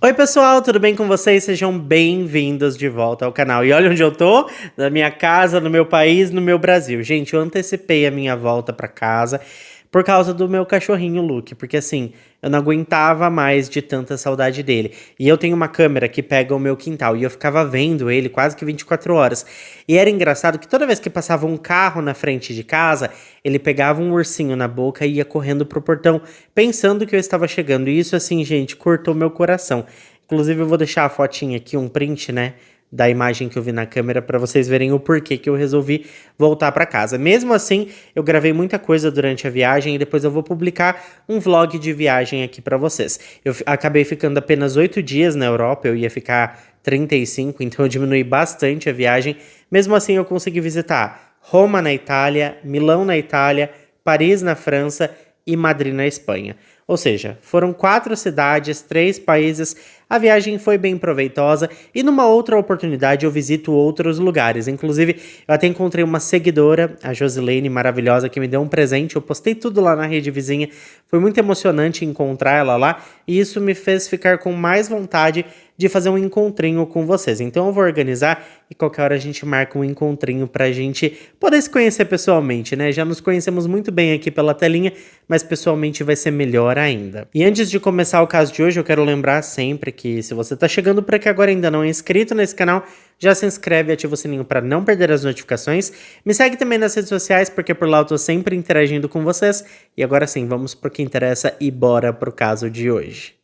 Oi pessoal, tudo bem com vocês? Sejam bem-vindos de volta ao canal. E olha onde eu tô, na minha casa, no meu país, no meu Brasil. Gente, eu antecipei a minha volta pra casa por causa do meu cachorrinho Luke, porque assim, eu não aguentava mais de tanta saudade dele. E eu tenho uma câmera que pega o meu quintal e eu ficava vendo ele quase que 24 horas. E era engraçado que toda vez que passava um carro na frente de casa, ele pegava um ursinho na boca e ia correndo pro portão, pensando que eu estava chegando. E isso assim, gente, cortou meu coração. Inclusive, eu vou deixar a fotinha aqui, um print, né, da imagem que eu vi na câmera para vocês verem o porquê que eu resolvi voltar para casa. Mesmo assim, eu gravei muita coisa durante a viagem e depois eu vou publicar um vlog de viagem aqui para vocês. Eu acabei ficando apenas 8 dias na Europa, eu ia ficar 35, então eu diminui bastante a viagem. Mesmo assim, eu consegui visitar Roma na Itália, Milão na Itália, Paris na França e Madrid na Espanha. Ou seja, foram 4 cidades, 3 países, a viagem foi bem proveitosa e numa outra oportunidade eu visito outros lugares. Inclusive, eu até encontrei uma seguidora, a Josilene, maravilhosa, que me deu um presente, eu postei tudo lá na rede vizinha, foi muito emocionante encontrar ela lá e isso me fez ficar com mais vontade de fazer um encontrinho com vocês. Então eu vou organizar e qualquer hora a gente marca um encontrinho pra gente poder se conhecer pessoalmente, né? Já nos conhecemos muito bem aqui pela telinha, mas pessoalmente vai ser melhor ainda. E antes de começar o caso de hoje, eu quero lembrar sempre que se você tá chegando por aqui agora e ainda não é inscrito nesse canal, já se inscreve e ativa o sininho para não perder as notificações. Me segue também nas redes sociais, porque por lá eu tô sempre interagindo com vocês. E agora sim, vamos pro que interessa e bora pro caso de hoje.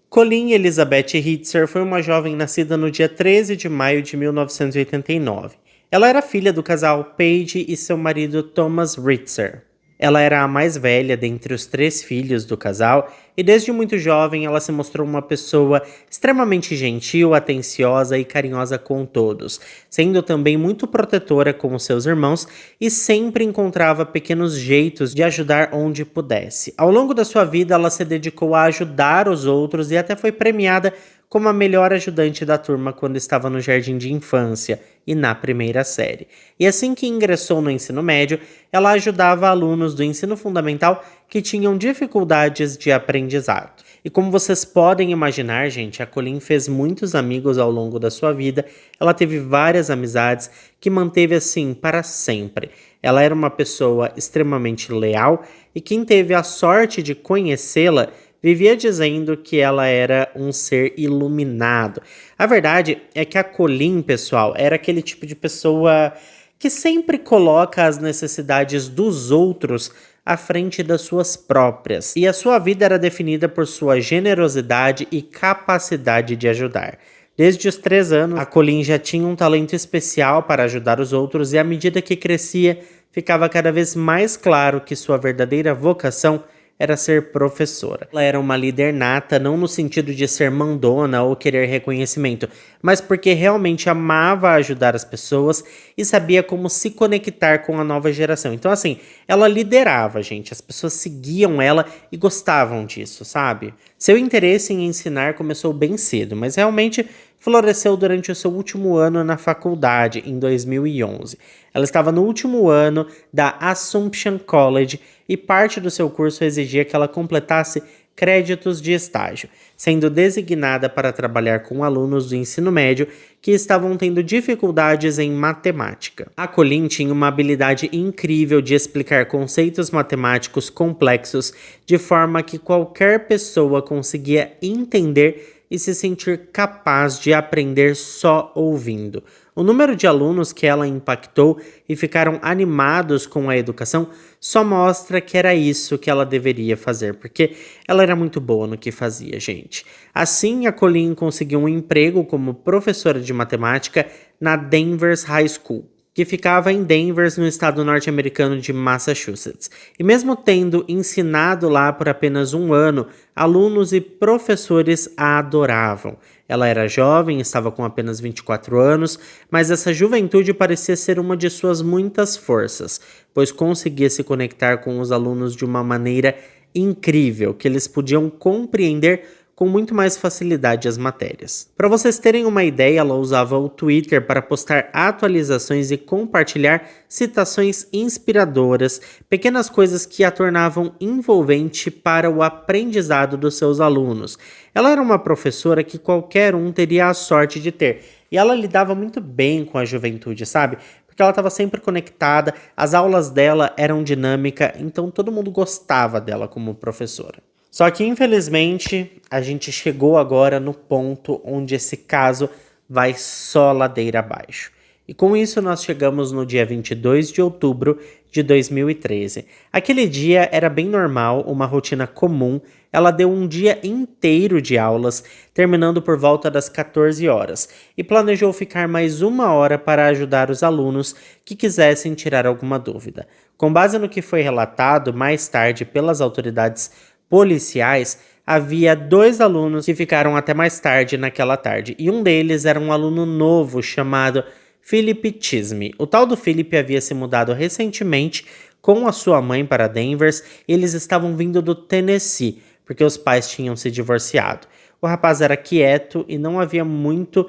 Colleen Elizabeth Ritzer foi uma jovem nascida no dia 13 de maio de 1989. Ela era filha do casal Paige e seu marido Thomas Ritzer. Ela era a mais velha dentre os 3 filhos do casal e desde muito jovem ela se mostrou uma pessoa extremamente gentil, atenciosa e carinhosa com todos, sendo também muito protetora com os seus irmãos e sempre encontrava pequenos jeitos de ajudar onde pudesse. Ao longo da sua vida ela se dedicou a ajudar os outros e até foi premiada como a melhor ajudante da turma quando estava no jardim de infância e na primeira série. E assim que ingressou no ensino médio, ela ajudava alunos do ensino fundamental que tinham dificuldades de aprendizado. E como vocês podem imaginar, gente, a Colleen fez muitos amigos ao longo da sua vida, ela teve várias amizades que manteve assim para sempre. Ela era uma pessoa extremamente leal e quem teve a sorte de conhecê-la vivia dizendo que ela era um ser iluminado. A verdade é que a Colleen, pessoal, era aquele tipo de pessoa que sempre coloca as necessidades dos outros à frente das suas próprias. E a sua vida era definida por sua generosidade e capacidade de ajudar. Desde os 3 anos, a Colleen já tinha um talento especial para ajudar os outros e à medida que crescia, ficava cada vez mais claro que sua verdadeira vocação era ser professora. Ela era uma líder nata, não no sentido de ser mandona ou querer reconhecimento, mas porque realmente amava ajudar as pessoas e sabia como se conectar com a nova geração. Então, assim, ela liderava, gente. As pessoas seguiam ela e gostavam disso, sabe? Seu interesse em ensinar começou bem cedo, mas realmente floresceu durante o seu último ano na faculdade, em 2011. Ela estava no último ano da Assumption College e parte do seu curso exigia que ela completasse créditos de estágio, sendo designada para trabalhar com alunos do ensino médio que estavam tendo dificuldades em matemática. A Colleen tinha uma habilidade incrível de explicar conceitos matemáticos complexos de forma que qualquer pessoa conseguia entender e se sentir capaz de aprender só ouvindo. O número de alunos que ela impactou e ficaram animados com a educação só mostra que era isso que ela deveria fazer, porque ela era muito boa no que fazia, gente. Assim, a Colleen conseguiu um emprego como professora de matemática na Danvers High School, que ficava em Danvers, no estado norte-americano de Massachusetts. E mesmo tendo ensinado lá por apenas 1 ano, alunos e professores a adoravam. Ela era jovem, estava com apenas 24 anos, mas essa juventude parecia ser uma de suas muitas forças, pois conseguia se conectar com os alunos de uma maneira incrível, que eles podiam compreender com muito mais facilidade as matérias. Para vocês terem uma ideia, ela usava o Twitter para postar atualizações e compartilhar citações inspiradoras, pequenas coisas que a tornavam envolvente para o aprendizado dos seus alunos. Ela era uma professora que qualquer um teria a sorte de ter, e ela lidava muito bem com a juventude, sabe? Porque ela estava sempre conectada, as aulas dela eram dinâmicas, então todo mundo gostava dela como professora. Só que, infelizmente, a gente chegou agora no ponto onde esse caso vai só ladeira abaixo. E com isso nós chegamos no dia 22 de outubro de 2013. Aquele dia era bem normal, uma rotina comum. Ela deu um dia inteiro de aulas, terminando por volta das 14 horas, e planejou ficar mais 1 hora para ajudar os alunos que quisessem tirar alguma dúvida. Com base no que foi relatado mais tarde pelas autoridades policiais, havia 2 alunos que ficaram até mais tarde naquela tarde, e um deles era um aluno novo chamado Philip Chisme. O tal do Philip havia se mudado recentemente com a sua mãe para Denver, e eles estavam vindo do Tennessee, porque os pais tinham se divorciado. O rapaz era quieto e não havia muito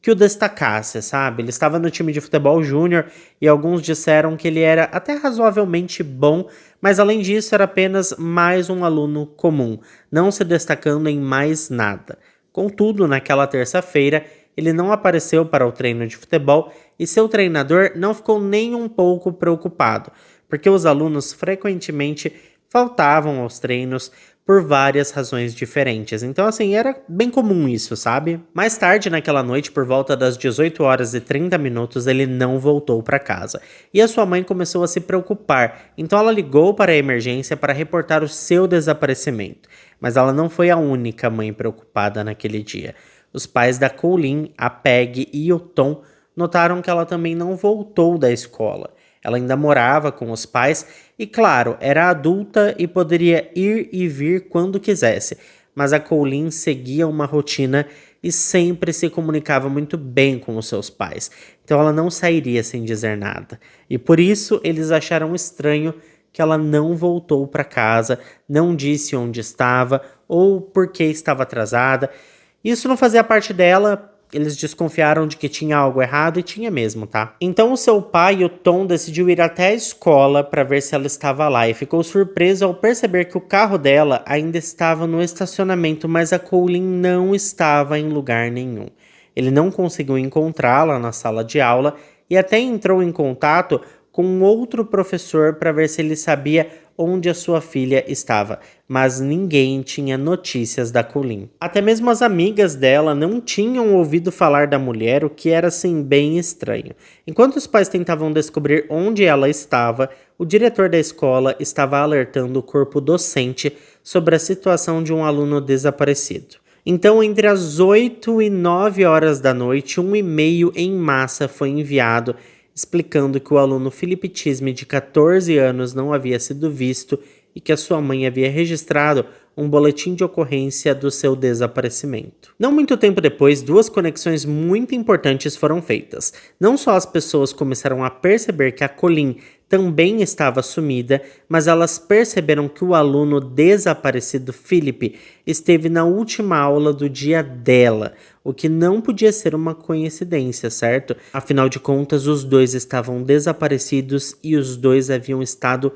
que o destacasse, sabe? Ele estava no time de futebol júnior e alguns disseram que ele era até razoavelmente bom, mas além disso era apenas mais um aluno comum, não se destacando em mais nada. Contudo, naquela terça-feira, ele não apareceu para o treino de futebol e seu treinador não ficou nem um pouco preocupado, porque os alunos frequentemente faltavam aos treinos por várias razões diferentes. Então, assim, era bem comum isso, sabe? Mais tarde, naquela noite, por volta das 18 horas e 30 minutos, ele não voltou para casa. E a sua mãe começou a se preocupar. Então, ela ligou para a emergência para reportar o seu desaparecimento. Mas ela não foi a única mãe preocupada naquele dia. Os pais da Colleen, a Peg e o Tom, notaram que ela também não voltou da escola. Ela ainda morava com os pais e, claro, era adulta e poderia ir e vir quando quisesse, mas a Colleen seguia uma rotina e sempre se comunicava muito bem com os seus pais, então ela não sairia sem dizer nada. E por isso eles acharam estranho que ela não voltou para casa, não disse onde estava ou por que estava atrasada. Isso não fazia parte dela. Eles desconfiaram de que tinha algo errado e tinha mesmo, tá? Então o seu pai, o Tom, decidiu ir até a escola para ver se ela estava lá e ficou surpreso ao perceber que o carro dela ainda estava no estacionamento, mas a Colleen não estava em lugar nenhum. Ele não conseguiu encontrá-la na sala de aula e até entrou em contato com outro professor para ver se ele sabia onde a sua filha estava, mas ninguém tinha notícias da Colleen. Até mesmo as amigas dela não tinham ouvido falar da mulher, o que era assim bem estranho. Enquanto os pais tentavam descobrir onde ela estava, o diretor da escola estava alertando o corpo docente sobre a situação de um aluno desaparecido. Então, entre as 8 e 9 horas da noite, um e-mail em massa foi enviado explicando que o aluno Philip Chisme, de 14 anos, não havia sido visto e que a sua mãe havia registrado um boletim de ocorrência do seu desaparecimento. Não muito tempo depois, 2 conexões muito importantes foram feitas. Não só as pessoas começaram a perceber que a Colleen também estava sumida, mas elas perceberam que o aluno desaparecido Philip esteve na última aula do dia dela, o que não podia ser uma coincidência, certo? Afinal de contas, os 2 estavam desaparecidos e os 2 haviam estado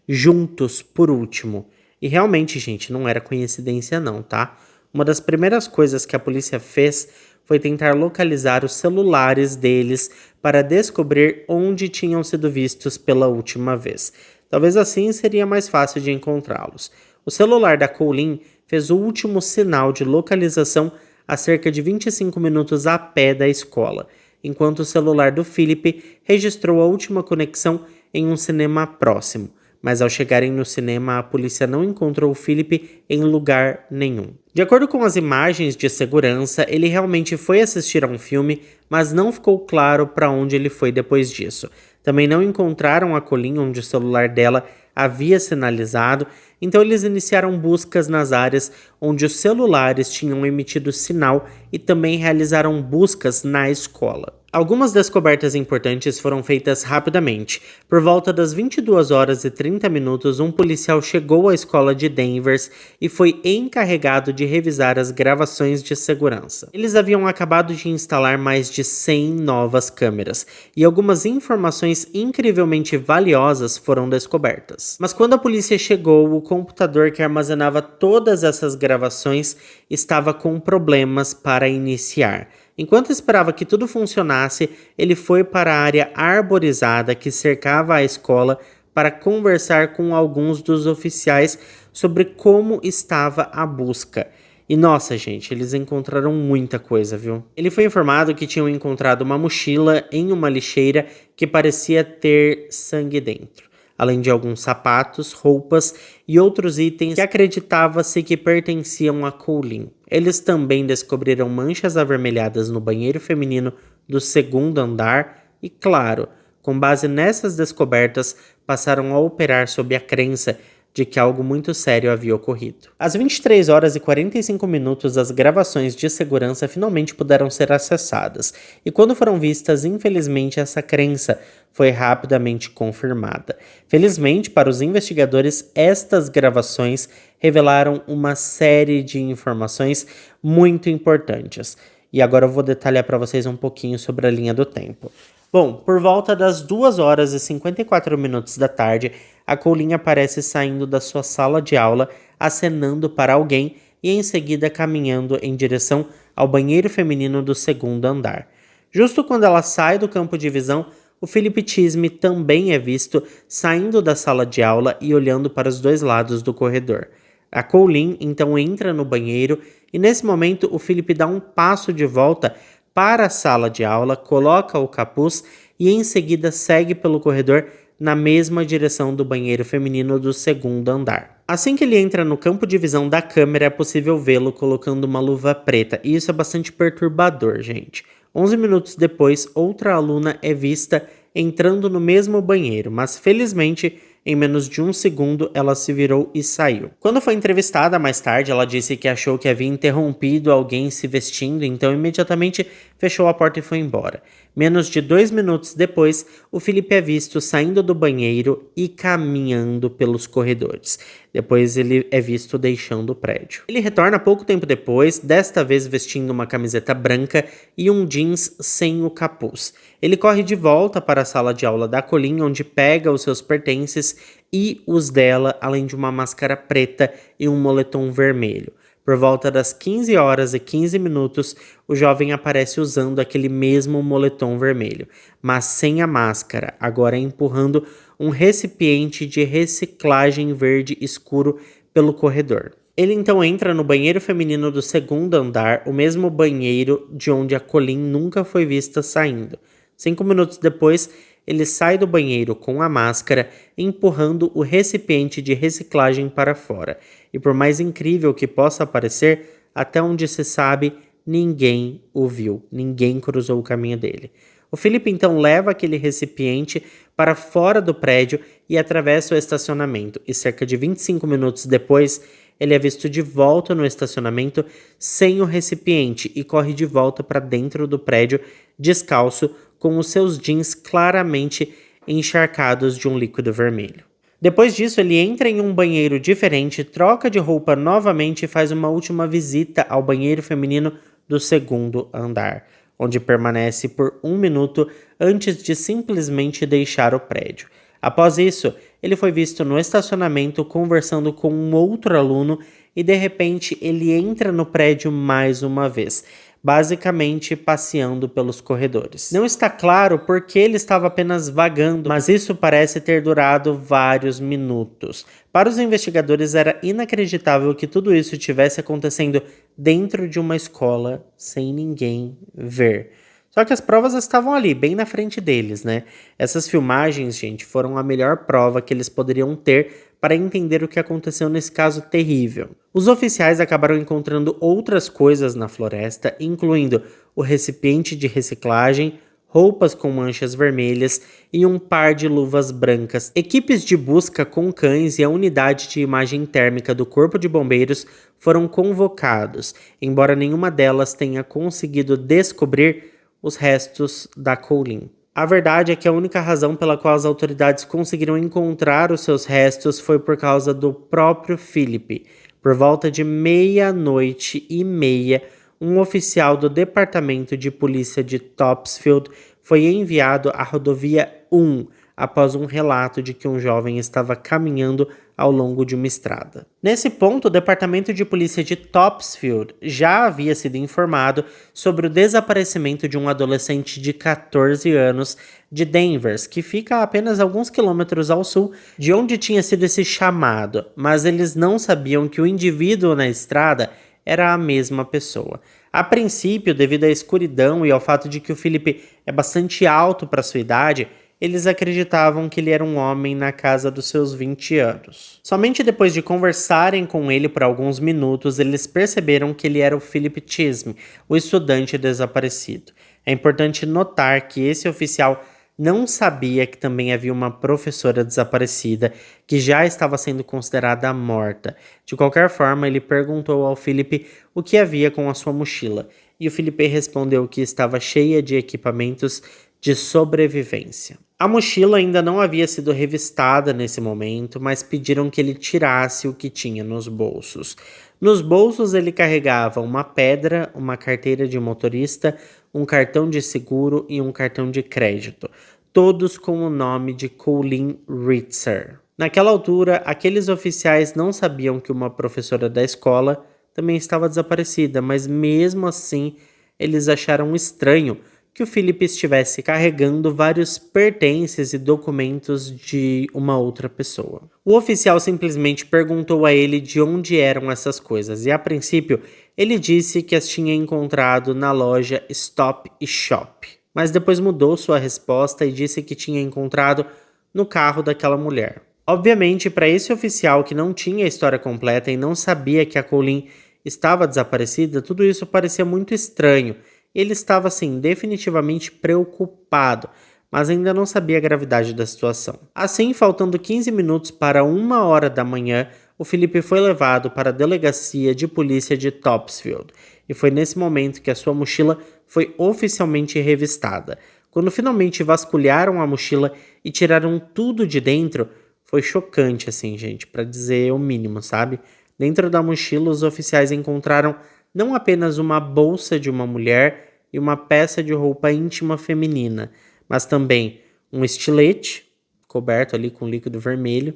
juntos por último. E realmente, gente, não era coincidência não, tá? Uma das primeiras coisas que a polícia fez foi tentar localizar os celulares deles para descobrir onde tinham sido vistos pela última vez. Talvez assim seria mais fácil de encontrá-los. O celular da Colleen fez o último sinal de localização a cerca de 25 minutos a pé da escola, enquanto o celular do Philip registrou a última conexão em um cinema próximo. Mas ao chegarem no cinema, a polícia não encontrou o Philip em lugar nenhum. De acordo com as imagens de segurança, ele realmente foi assistir a um filme, mas não ficou claro para onde ele foi depois disso. Também não encontraram a Colleen onde o celular dela havia sinalizado, então eles iniciaram buscas nas áreas onde os celulares tinham emitido sinal e também realizaram buscas na escola. Algumas descobertas importantes foram feitas rapidamente. Por volta das 22 horas e 30 minutos, um policial chegou à escola de Danvers e foi encarregado de revisar as gravações de segurança. Eles haviam acabado de instalar mais de 100 novas câmeras e algumas informações incrivelmente valiosas foram descobertas. Mas quando a polícia chegou, o computador que armazenava todas essas gravações estava com problemas para iniciar. Enquanto esperava que tudo funcionasse, ele foi para a área arborizada que cercava a escola para conversar com alguns dos oficiais sobre como estava a busca. E nossa, gente, eles encontraram muita coisa, viu? Ele foi informado que tinham encontrado uma mochila em uma lixeira que parecia ter sangue dentro, além de alguns sapatos, roupas e outros itens que acreditava-se que pertenciam a Colleen. Eles também descobriram manchas avermelhadas no banheiro feminino do segundo andar e, claro, com base nessas descobertas, passaram a operar sob a crença de que algo muito sério havia ocorrido. Às 23 horas e 45 minutos, as gravações de segurança finalmente puderam ser acessadas, e quando foram vistas, infelizmente, essa crença foi rapidamente confirmada. Felizmente, para os investigadores, estas gravações revelaram uma série de informações muito importantes. E agora eu vou detalhar para vocês um pouquinho sobre a linha do tempo. Bom, por volta das 2 horas e 54 minutos da tarde, a Colleen aparece saindo da sua sala de aula, acenando para alguém e em seguida caminhando em direção ao banheiro feminino do segundo andar. Justo quando ela sai do campo de visão, o Philip Chisme também é visto saindo da sala de aula e olhando para os dois lados do corredor. A Colleen então entra no banheiro e nesse momento o Philip dá um passo de volta para a sala de aula, coloca o capuz e em seguida segue pelo corredor na mesma direção do banheiro feminino do segundo andar. Assim que ele entra no campo de visão da câmera, é possível vê-lo colocando uma luva preta, e isso é bastante perturbador, gente. 11 minutos depois, outra aluna é vista entrando no mesmo banheiro, mas felizmente, em menos de um segundo, ela se virou e saiu. Quando foi entrevistada mais tarde, ela disse que achou que havia interrompido alguém se vestindo, então imediatamente fechou a porta e foi embora. Menos de 2 minutos depois, o Philip é visto saindo do banheiro e caminhando pelos corredores. Depois ele é visto deixando o prédio. Ele retorna pouco tempo depois, desta vez vestindo uma camiseta branca e um jeans sem o capuz. Ele corre de volta para a sala de aula da Colleen, onde pega os seus pertences e os dela, além de uma máscara preta e um moletom vermelho. Por volta das 15 horas e 15 minutos, o jovem aparece usando aquele mesmo moletom vermelho, mas sem a máscara, agora empurrando um recipiente de reciclagem verde escuro pelo corredor. Ele então entra no banheiro feminino do segundo andar, o mesmo banheiro de onde a Colleen nunca foi vista saindo. 5 minutos depois, ele sai do banheiro com a máscara, empurrando o recipiente de reciclagem para fora. E por mais incrível que possa parecer, até onde se sabe, ninguém o viu, ninguém cruzou o caminho dele. O Philip então leva aquele recipiente para fora do prédio e atravessa o estacionamento. E cerca de 25 minutos depois, ele é visto de volta no estacionamento sem o recipiente e corre de volta para dentro do prédio, descalço, com os seus jeans claramente encharcados de um líquido vermelho. Depois disso, ele entra em um banheiro diferente, troca de roupa novamente e faz uma última visita ao banheiro feminino do segundo andar, onde permanece por 1 minuto antes de simplesmente deixar o prédio. Após isso, ele foi visto no estacionamento conversando com um outro aluno e de repente ele entra no prédio mais uma vez, basicamente passeando pelos corredores. Não está claro por que ele estava apenas vagando, mas isso parece ter durado vários minutos. Para os investigadores era inacreditável que tudo isso estivesse acontecendo dentro de uma escola sem ninguém ver. Só que as provas estavam ali, bem na frente deles, né? Essas filmagens, gente, foram a melhor prova que eles poderiam ter para entender o que aconteceu nesse caso terrível. Os oficiais acabaram encontrando outras coisas na floresta, incluindo o recipiente de reciclagem, roupas com manchas vermelhas e um par de luvas brancas. Equipes de busca com cães e a unidade de imagem térmica do Corpo de Bombeiros foram convocados, embora nenhuma delas tenha conseguido descobrir os restos da Colleen. A verdade é que a única razão pela qual as autoridades conseguiram encontrar os seus restos foi por causa do próprio Philip. Por volta de 00:30, um oficial do Departamento de Polícia de Topsfield foi enviado à rodovia 1 após um relato de que um jovem estava caminhando ao longo de uma estrada. Nesse ponto, o Departamento de Polícia de Topsfield já havia sido informado sobre o desaparecimento de um adolescente de 14 anos de Danvers, que fica a apenas alguns quilômetros ao sul de onde tinha sido esse chamado, mas eles não sabiam que o indivíduo na estrada era a mesma pessoa. A princípio, devido à escuridão e ao fato de que o Philip é bastante alto para sua idade, eles acreditavam que ele era um homem na casa dos seus 20 anos. Somente depois de conversarem com ele por alguns minutos, eles perceberam que ele era o Philip Chisholm, o estudante desaparecido. É importante notar que esse oficial não sabia que também havia uma professora desaparecida que já estava sendo considerada morta. De qualquer forma, ele perguntou ao Philip o que havia com a sua mochila, e o Philip respondeu que estava cheia de equipamentos de sobrevivência. A mochila ainda não havia sido revistada nesse momento, mas pediram que ele tirasse o que tinha nos bolsos. Nos bolsos ele carregava uma pedra, uma carteira de motorista, um cartão de seguro e um cartão de crédito, todos com o nome de Colleen Ritzer. Naquela altura, aqueles oficiais não sabiam que uma professora da escola também estava desaparecida, mas mesmo assim eles acharam estranho que o Philip estivesse carregando vários pertences e documentos de uma outra pessoa. O oficial simplesmente perguntou a ele de onde eram essas coisas e, a princípio, ele disse que as tinha encontrado na loja Stop & Shop, mas depois mudou sua resposta e disse que tinha encontrado no carro daquela mulher. Obviamente, para esse oficial que não tinha a história completa e não sabia que a Colleen estava desaparecida, tudo isso parecia muito estranho. Ele estava, assim, definitivamente preocupado, mas ainda não sabia a gravidade da situação. Assim, faltando 15 minutos para 1h da manhã, o Philip foi levado para a delegacia de polícia de Topsfield. E foi nesse momento que a sua mochila foi oficialmente revistada. Quando finalmente vasculharam a mochila e tiraram tudo de dentro, foi chocante, assim, gente, para dizer o mínimo, sabe? Dentro da mochila, os oficiais encontraram não apenas uma bolsa de uma mulher e uma peça de roupa íntima feminina, mas também um estilete, coberto ali com líquido vermelho,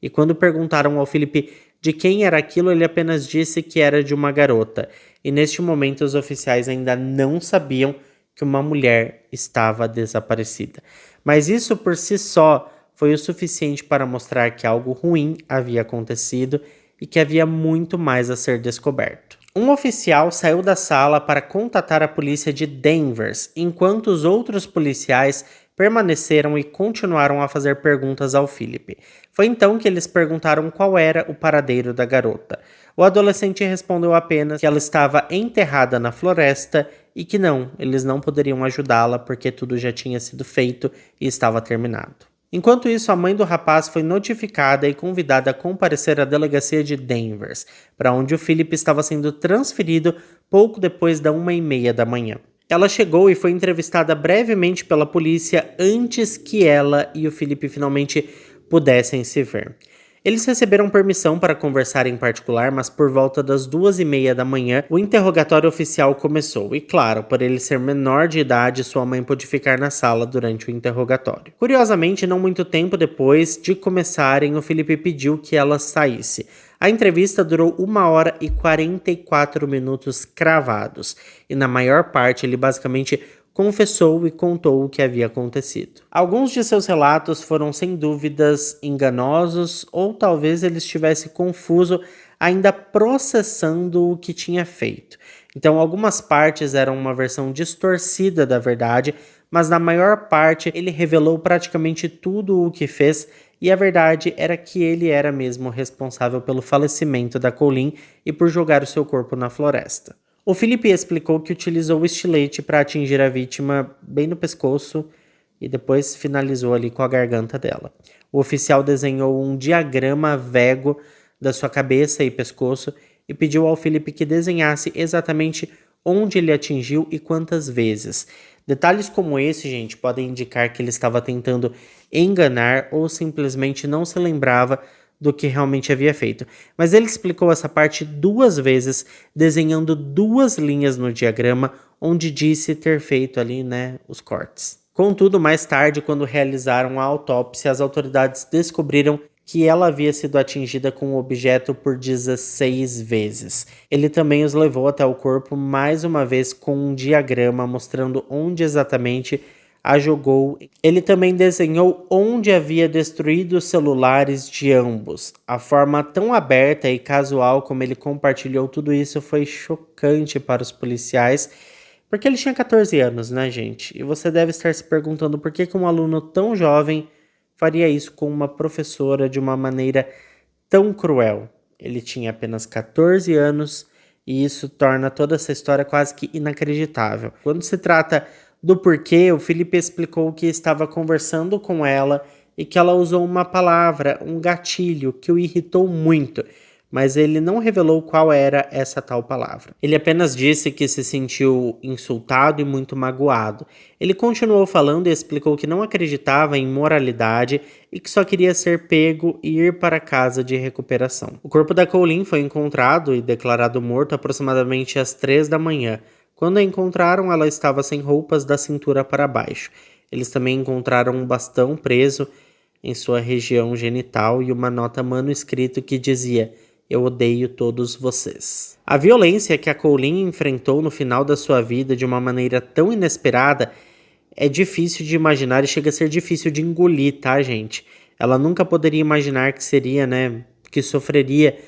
e quando perguntaram ao Philip de quem era aquilo, ele apenas disse que era de uma garota, e neste momento os oficiais ainda não sabiam que uma mulher estava desaparecida. Mas isso por si só foi o suficiente para mostrar que algo ruim havia acontecido e que havia muito mais a ser descoberto. Um oficial saiu da sala para contatar a polícia de Danvers, enquanto os outros policiais permaneceram e continuaram a fazer perguntas ao Philip. Foi então que eles perguntaram qual era o paradeiro da garota. O adolescente respondeu apenas que ela estava enterrada na floresta e que não, eles não poderiam ajudá-la porque tudo já tinha sido feito e estava terminado. Enquanto isso, a mãe do rapaz foi notificada e convidada a comparecer à delegacia de Danvers, para onde o Philip estava sendo transferido pouco depois da 1h30 da manhã. Ela chegou e foi entrevistada brevemente pela polícia antes que ela e o Philip finalmente pudessem se ver. Eles receberam permissão para conversar em particular, mas por volta das 2h30 da manhã, o interrogatório oficial começou. E claro, por ele ser menor de idade, sua mãe pôde ficar na sala durante o interrogatório. Curiosamente, não muito tempo depois de começarem, o Philip pediu que ela saísse. A entrevista durou 1h44 cravados, e na maior parte ele basicamente confessou e contou o que havia acontecido. Alguns de seus relatos foram sem dúvidas enganosos, ou talvez ele estivesse confuso, ainda processando o que tinha feito. Então algumas partes eram uma versão distorcida da verdade, mas na maior parte ele revelou praticamente tudo o que fez, e a verdade era que ele era mesmo responsável pelo falecimento da Colleen e por jogar o seu corpo na floresta. O Philip explicou que utilizou o estilete para atingir a vítima bem no pescoço e depois finalizou ali com a garganta dela. O oficial desenhou um diagrama Vego da sua cabeça e pescoço e pediu ao Philip que desenhasse exatamente onde ele atingiu e quantas vezes. Detalhes como esse, gente, podem indicar que ele estava tentando enganar ou simplesmente não se lembrava do que realmente havia feito. Mas ele explicou essa parte 2 vezes, desenhando 2 linhas no diagrama, onde disse ter feito ali, né, os cortes. Contudo, mais tarde, quando realizaram a autópsia, as autoridades descobriram que ela havia sido atingida com o objeto por 16 vezes. Ele também os levou até o corpo mais uma vez com um diagrama mostrando onde exatamente a jogou. Ele também desenhou onde havia destruído os celulares de ambos. A forma tão aberta e casual como ele compartilhou tudo isso foi chocante para os policiais, porque ele tinha 14 anos, né, gente? E você deve estar se perguntando por que um aluno tão jovem faria isso com uma professora de uma maneira tão cruel. Ele tinha apenas 14 anos e isso torna toda essa história quase que inacreditável. Quando se trata do porquê, o Philip explicou que estava conversando com ela e que ela usou uma palavra, um gatilho, que o irritou muito, mas ele não revelou qual era essa tal palavra. Ele apenas disse que se sentiu insultado e muito magoado. Ele continuou falando e explicou que não acreditava em moralidade e que só queria ser pego e ir para casa de recuperação. O corpo da Colleen foi encontrado e declarado morto aproximadamente às 3 da manhã. Quando a encontraram, ela estava sem roupas da cintura para baixo. Eles também encontraram um bastão preso em sua região genital e uma nota manuscrita que dizia: "Eu odeio todos vocês". A violência que a Colleen enfrentou no final da sua vida de uma maneira tão inesperada é difícil de imaginar e chega a ser difícil de engolir, tá, gente? Ela nunca poderia imaginar que seria, né, que sofreria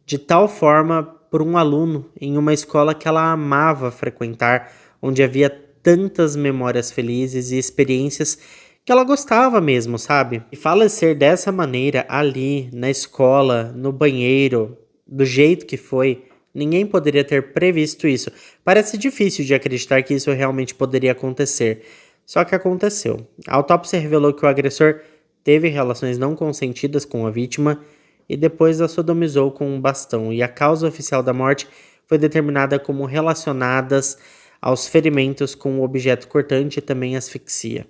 de tal forma por um aluno em uma escola que ela amava frequentar, onde havia tantas memórias felizes e experiências que ela gostava mesmo, sabe? E falecer dessa maneira ali, na escola, no banheiro, do jeito que foi, ninguém poderia ter previsto isso. Parece difícil de acreditar que isso realmente poderia acontecer. Só que aconteceu. A autópsia revelou que o agressor teve relações não consentidas com a vítima e depois a sodomizou com um bastão, e a causa oficial da morte foi determinada como relacionadas aos ferimentos com o objeto cortante e também asfixia.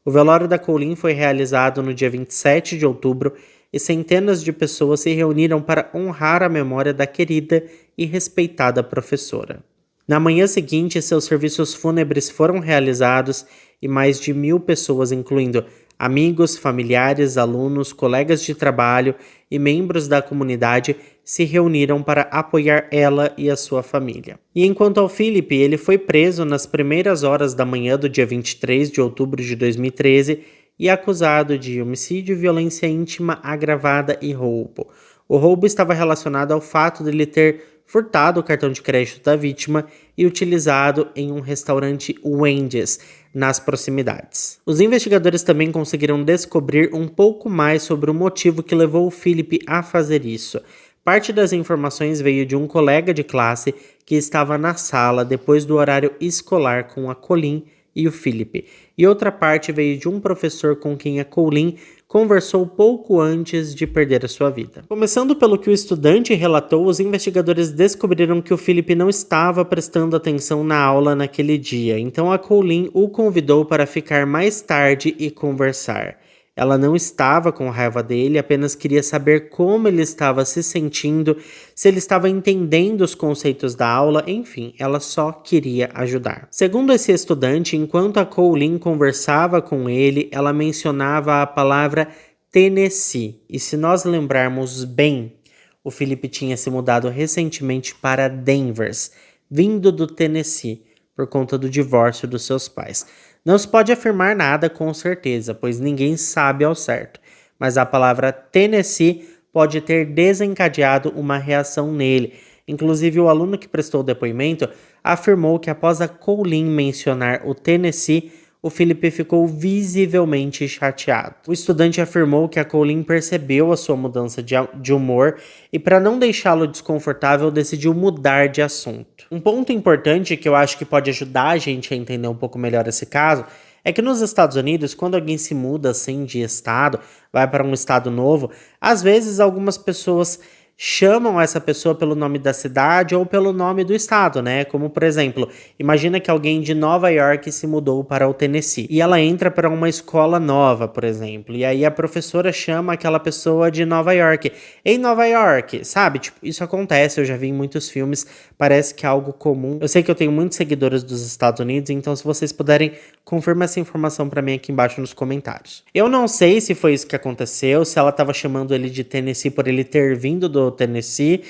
O velório da Colleen foi realizado no dia 27 de outubro e centenas de pessoas se reuniram para honrar a memória da querida e respeitada professora. Na manhã seguinte, seus serviços fúnebres foram realizados e mais de 1.000 pessoas, incluindo amigos, familiares, alunos, colegas de trabalho e membros da comunidade, se reuniram para apoiar ela e a sua família. E enquanto ao Philip, ele foi preso nas primeiras horas da manhã do dia 23 de outubro de 2013 e acusado de homicídio, violência íntima agravada e roubo. O roubo estava relacionado ao fato de ele ter furtado o cartão de crédito da vítima e utilizado em um restaurante Wendy's nas proximidades. Os investigadores também conseguiram descobrir um pouco mais sobre o motivo que levou o Philip a fazer isso. Parte das informações veio de um colega de classe que estava na sala depois do horário escolar com a Colleen e o Philip, e outra parte veio de um professor com quem a Colleen conversou pouco antes de perder a sua vida. Começando pelo que o estudante relatou, os investigadores descobriram que o Philip não estava prestando atenção na aula naquele dia, então a Colleen o convidou para ficar mais tarde e conversar. Ela não estava com raiva dele, apenas queria saber como ele estava se sentindo, se ele estava entendendo os conceitos da aula, enfim, ela só queria ajudar. Segundo esse estudante, enquanto a Colleen conversava com ele, ela mencionava a palavra Tennessee. E se nós lembrarmos bem, o Philip tinha se mudado recentemente para Denver, vindo do Tennessee, por conta do divórcio dos seus pais. Não se pode afirmar nada com certeza, pois ninguém sabe ao certo, mas a palavra Tennessee pode ter desencadeado uma reação nele. Inclusive, o aluno que prestou o depoimento afirmou que após a Colleen mencionar o Tennessee, o Philip ficou visivelmente chateado. O estudante afirmou que a Colleen percebeu a sua mudança de humor e, para não deixá-lo desconfortável, decidiu mudar de assunto. Um ponto importante que eu acho que pode ajudar a gente a entender um pouco melhor esse caso é que nos Estados Unidos, quando alguém se muda assim de estado, vai para um estado novo, às vezes algumas pessoas chamam essa pessoa pelo nome da cidade ou pelo nome do estado, né? Como, por exemplo, imagina que alguém de Nova York se mudou para o Tennessee e ela entra para uma escola nova, por exemplo, e aí a professora chama aquela pessoa de Nova York. Em Nova York, sabe? Tipo, isso acontece, eu já vi em muitos filmes, parece que é algo comum. Eu sei que eu tenho muitos seguidores dos Estados Unidos, então se vocês puderem, confirma essa informação para mim aqui embaixo nos comentários. Eu não sei se foi isso que aconteceu, se ela estava chamando ele de Tennessee por ele ter vindo do Tennessee,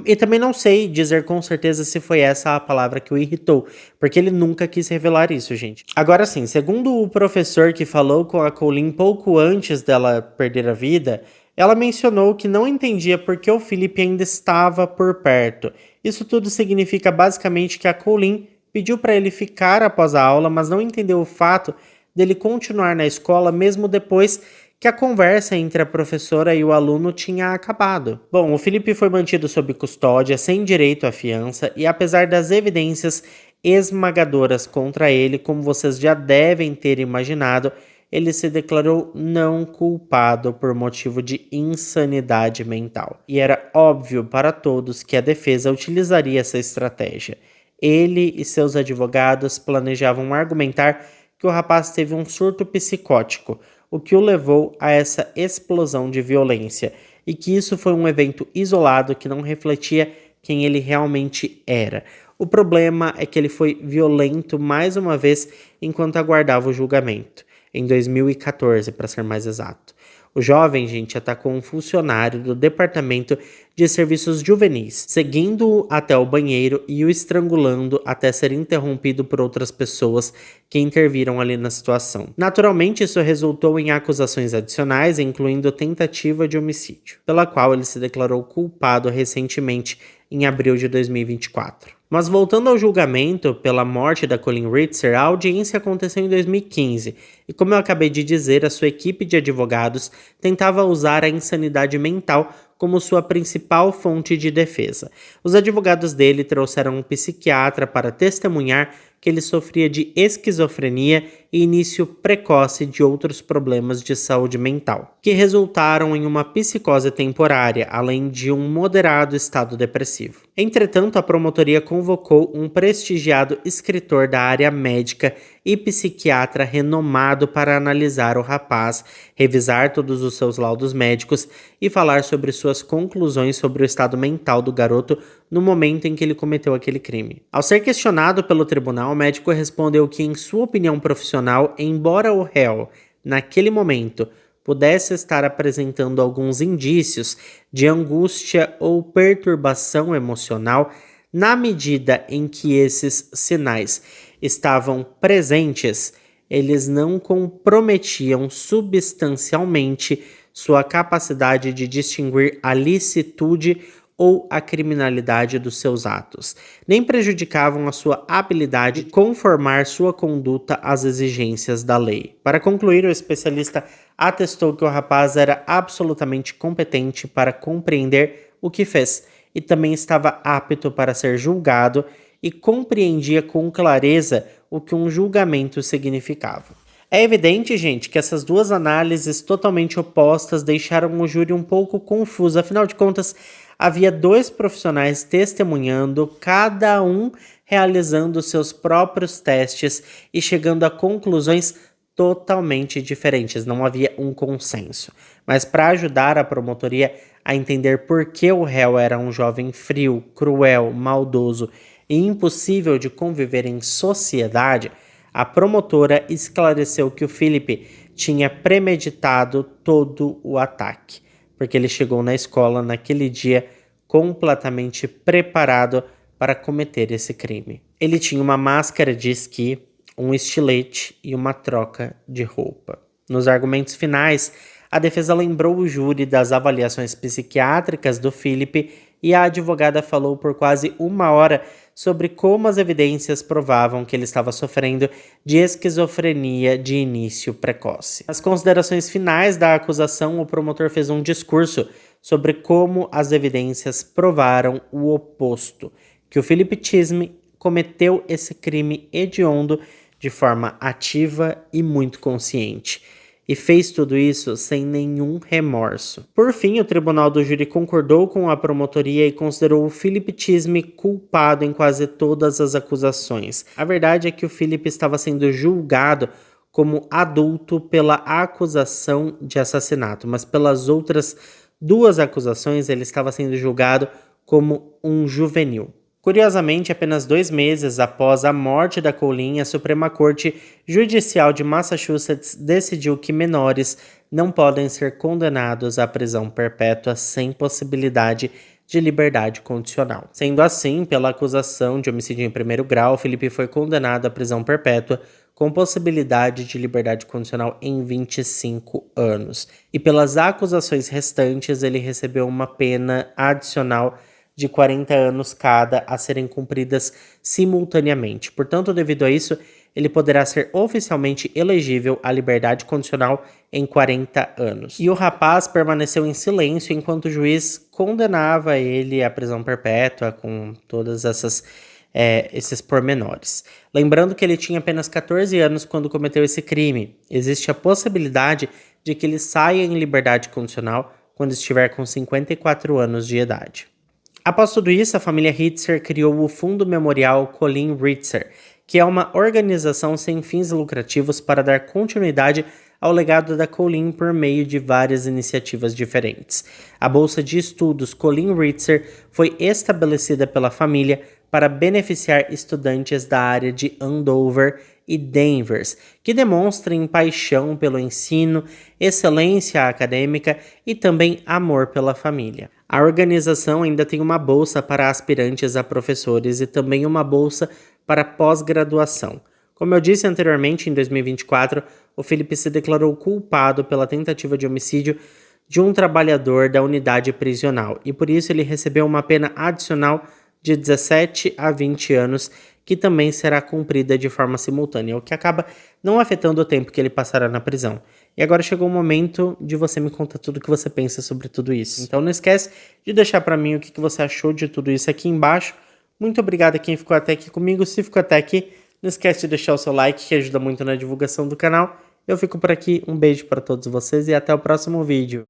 e também não sei dizer com certeza se foi essa a palavra que o irritou, porque ele nunca quis revelar isso, gente. Agora sim, segundo o professor que falou com a Colleen pouco antes dela perder a vida, ela mencionou que não entendia por que o Philip ainda estava por perto. Isso tudo significa basicamente que a Colleen pediu para ele ficar após a aula, mas não entendeu o fato dele continuar na escola mesmo depois que a conversa entre a professora e o aluno tinha acabado. Bom, o Philip foi mantido sob custódia, sem direito à fiança, e apesar das evidências esmagadoras contra ele, como vocês já devem ter imaginado, ele se declarou não culpado por motivo de insanidade mental. E era óbvio para todos que a defesa utilizaria essa estratégia. Ele e seus advogados planejavam argumentar que o rapaz teve um surto psicótico, o que o levou a essa explosão de violência, e que isso foi um evento isolado que não refletia quem ele realmente era. O problema é que ele foi violento mais uma vez enquanto aguardava o julgamento, em 2014, para ser mais exato. O jovem, gente, atacou um funcionário do Departamento de Serviços Juvenis, seguindo-o até o banheiro e o estrangulando até ser interrompido por outras pessoas que interviram ali na situação. Naturalmente, isso resultou em acusações adicionais, incluindo tentativa de homicídio, pela qual ele se declarou culpado recentemente, em abril de 2024. Mas voltando ao julgamento pela morte da Colleen Ritzer, a audiência aconteceu em 2015, e como eu acabei de dizer, a sua equipe de advogados tentava usar a insanidade mental como sua principal fonte de defesa. Os advogados dele trouxeram um psiquiatra para testemunhar que ele sofria de esquizofrenia e início precoce de outros problemas de saúde mental, que resultaram em uma psicose temporária, além de um moderado estado depressivo. Entretanto, a promotoria convocou um prestigiado escritor da área médica e psiquiatra renomado para analisar o rapaz, revisar todos os seus laudos médicos e falar sobre suas conclusões sobre o estado mental do garoto no momento em que ele cometeu aquele crime. Ao ser questionado pelo tribunal, o médico respondeu que, em sua opinião profissional, embora o réu, naquele momento, pudesse estar apresentando alguns indícios de angústia ou perturbação emocional, na medida em que esses sinais estavam presentes, eles não comprometiam substancialmente sua capacidade de distinguir a licitude ou a criminalidade dos seus atos, nem prejudicavam a sua habilidade de conformar sua conduta às exigências da lei. Para concluir, o especialista atestou que o rapaz era absolutamente competente para compreender o que fez e também estava apto para ser julgado e compreendia com clareza o que um julgamento significava. É evidente, gente, que essas duas análises totalmente opostas deixaram o júri um pouco confuso. Afinal de contas, havia dois profissionais testemunhando, cada um realizando seus próprios testes e chegando a conclusões totalmente diferentes. Não havia um consenso. Mas para ajudar a promotoria a entender por que o réu era um jovem frio, cruel, maldoso e impossível de conviver em sociedade, a promotora esclareceu que o Philip tinha premeditado todo o ataque, porque ele chegou na escola naquele dia completamente preparado para cometer esse crime. Ele tinha uma máscara de esqui, um estilete e uma troca de roupa. Nos argumentos finais, a defesa lembrou o júri das avaliações psiquiátricas do Philip e a advogada falou por quase 1 hora sobre como as evidências provavam que ele estava sofrendo de esquizofrenia de início precoce. Nas considerações finais da acusação, o promotor fez um discurso sobre como as evidências provaram o oposto, que o Philip Chisholm cometeu esse crime hediondo de forma ativa e muito consciente, e fez tudo isso sem nenhum remorso. Por fim, o tribunal do júri concordou com a promotoria e considerou o Philip Chisholm culpado em quase todas as acusações. A verdade é que o Philip estava sendo julgado como adulto pela acusação de assassinato, mas pelas outras duas acusações ele estava sendo julgado como um juvenil. Curiosamente, apenas 2 meses após a morte da Colleen, a Suprema Corte Judicial de Massachusetts decidiu que menores não podem ser condenados à prisão perpétua sem possibilidade de liberdade condicional. Sendo assim, pela acusação de homicídio em primeiro grau, Philip foi condenado à prisão perpétua com possibilidade de liberdade condicional em 25 anos. E pelas acusações restantes, ele recebeu uma pena adicional de 40 anos cada a serem cumpridas simultaneamente. Portanto, devido a isso, ele poderá ser oficialmente elegível à liberdade condicional em 40 anos. E o rapaz permaneceu em silêncio enquanto o juiz condenava ele à prisão perpétua com todas esses pormenores. Lembrando que ele tinha apenas 14 anos quando cometeu esse crime. Existe a possibilidade de que ele saia em liberdade condicional quando estiver com 54 anos de idade. Após tudo isso, a família Ritzer criou o Fundo Memorial Colleen Ritzer, que é uma organização sem fins lucrativos para dar continuidade ao legado da Colleen por meio de várias iniciativas diferentes. A Bolsa de Estudos Colleen Ritzer foi estabelecida pela família para beneficiar estudantes da área de Andover e Danvers, que demonstrem paixão pelo ensino, excelência acadêmica e também amor pela família. A organização ainda tem uma bolsa para aspirantes a professores e também uma bolsa para pós-graduação. Como eu disse anteriormente, em 2024, o Philip se declarou culpado pela tentativa de homicídio de um trabalhador da unidade prisional e por isso ele recebeu uma pena adicional de 17 a 20 anos, que também será cumprida de forma simultânea, o que acaba não afetando o tempo que ele passará na prisão. E agora chegou o momento de você me contar tudo o que você pensa sobre tudo isso. Então não esquece de deixar para mim o que você achou de tudo isso aqui embaixo. Muito obrigado a quem ficou até aqui comigo. Se ficou até aqui, não esquece de deixar o seu like, que ajuda muito na divulgação do canal. Eu fico por aqui, um beijo para todos vocês e até o próximo vídeo.